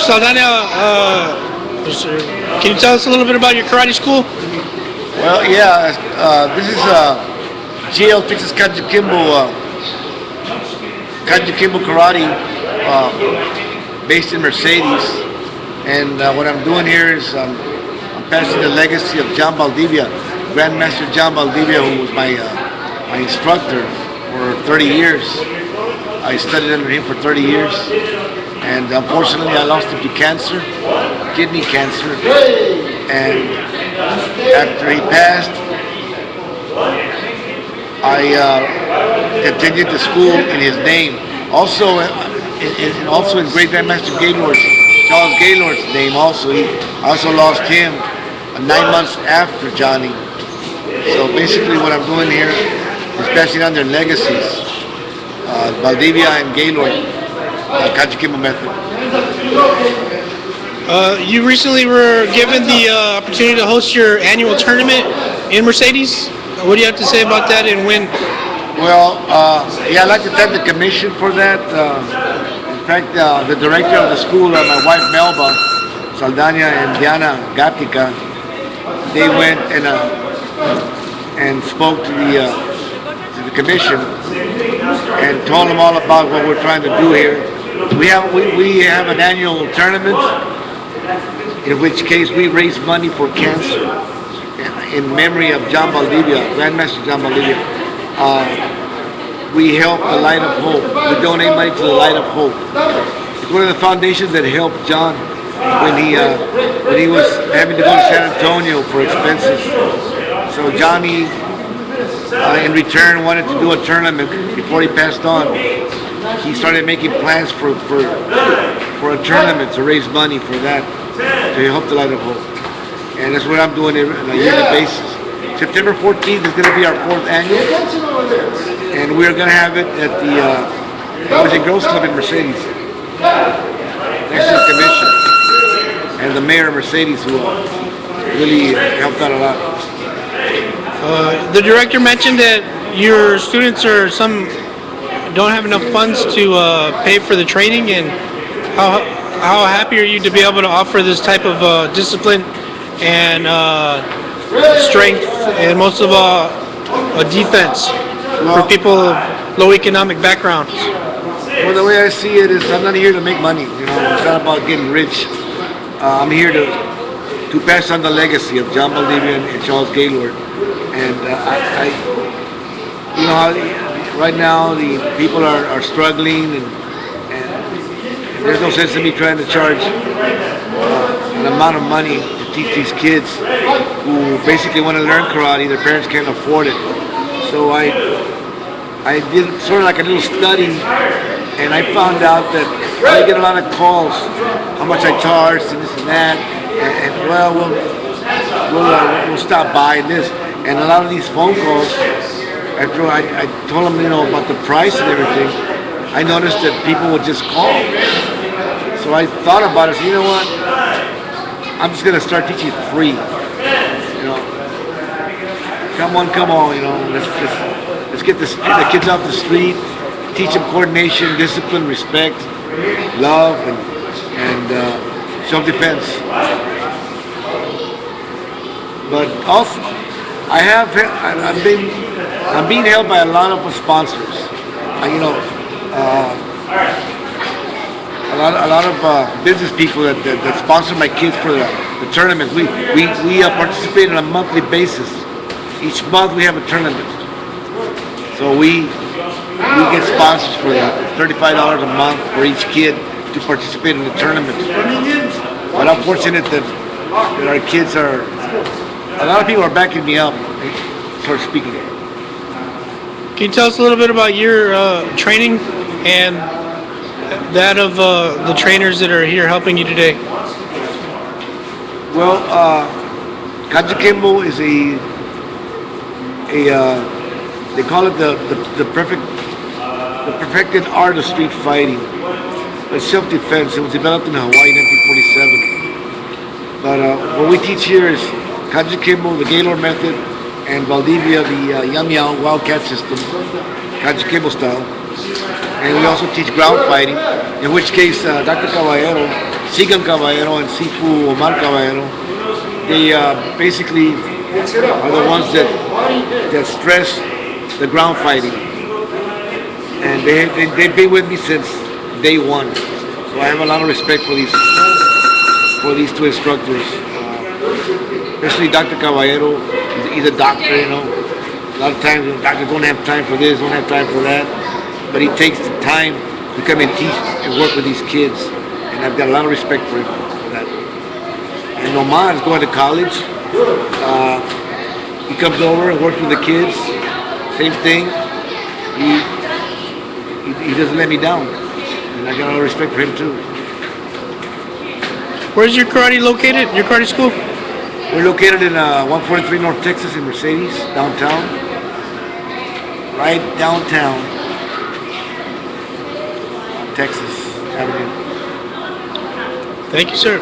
Saldana, can you tell us a little bit about your karate school? Well, yeah, this is GL Texas Kajukenbo Karate, based in Mercedes. And what I'm doing here is I'm passing the legacy of John Valdivia, Grandmaster John Valdivia, who was my instructor for 30 years. I studied under him for 30 years, and unfortunately I lost him to cancer, kidney cancer. And after he passed, I continued the school in his name. Also, also in Great Grandmaster Gaylord's, Charles Gaylord's name. I also lost him 9 months after Johnny. So basically, what I'm doing here is passing on their legacies, Valdivia and Gaylord, Kajukenbo method. You recently were given the opportunity to host your annual tournament in Mercedes. What do you have to say about that and when? Well, yeah, I'd like to thank the commission for that. In fact, the director of the school, my wife Melba Saldana and Diana Gatica, they went and spoke to the commission and told them all about what we're trying to do here. We have an annual tournament, in which case we raise money for cancer in memory of John Valdivia, Grandmaster John Valdivia. We help the Light of Hope. We donate money to the Light of Hope. It's one of the foundations that helped John when he was having to go to San Antonio for expenses. So Johnny, in return, wanted to do a tournament before he passed on. He started making plans for a tournament to raise money for that, to help the Light of Hope. And that's what I'm doing on a yearly basis. September 14th is going to be our 4th annual, and we're going to have it at the Boys and Girls Club in Mercedes, next to the commission, and the mayor of Mercedes, who really helped out a lot. The director mentioned that your students don't have enough funds to pay for the training, and how happy are you to be able to offer this type of discipline and strength, and most of all, a defense for people of low economic backgrounds? Well, the way I see it is, I'm not here to make money. It's not about getting rich. I'm here to pass on the legacy of John Valdivia and Charles Gaylord. And right now the people are struggling, and there's no sense in me trying to charge an amount of money to teach these kids who basically want to learn karate. Their parents can't afford it. So I did sort of like a little study, and I found out that I get a lot of calls, how much I charge and this and that, and well, we'll stop by and this. And a lot of these phone calls, after I told them, about the price and everything, I noticed that people would just call. So I thought about it. So, you know what? I'm just gonna start teaching free. Come on. Let's get the kids off the street. Teach them coordination, discipline, respect, love, and self-defense. But also, I'm being helped by a lot of sponsors. A lot of business people that sponsor my kids for the tournaments. We participate on a monthly basis. Each month we have a tournament. So we get sponsors for that. It's $35 a month for each kid to participate in the tournament. But I'm fortunate that our kids are. A lot of people are backing me up, sort of speaking. Can you tell us a little bit about your training and that of the trainers that are here helping you today? Well, Kajukenbo is they call it the perfected art of street fighting. It's self-defense. It was developed in Hawaii in 1947. But what we teach here is Kajukenbo, the Gaylord method, and Valdivia, the Yum Yum Wildcat system, Kajukenbo style. And we also teach ground fighting, in which case Dr. Caballero Sigan Caballero and Sifu Omar Caballero, they basically are the ones that stress the ground fighting, and they've been with me since day one. So I have a lot of respect for these two instructors, especially Dr. Caballero. He's a doctor, you know. A lot of times doctors don't have time for this, don't have time for that, but he takes the time to come and teach and work with these kids, and I've got a lot of respect for him for that. And Omar is going to college. Uh, he comes over and works with the kids. Same thing. He he doesn't let me down, and I got a lot of respect for him too. Where's your karate located? Your karate school? We're located in 143 North Texas in Mercedes, downtown. Right downtown, Texas Avenue. Thank you, sir.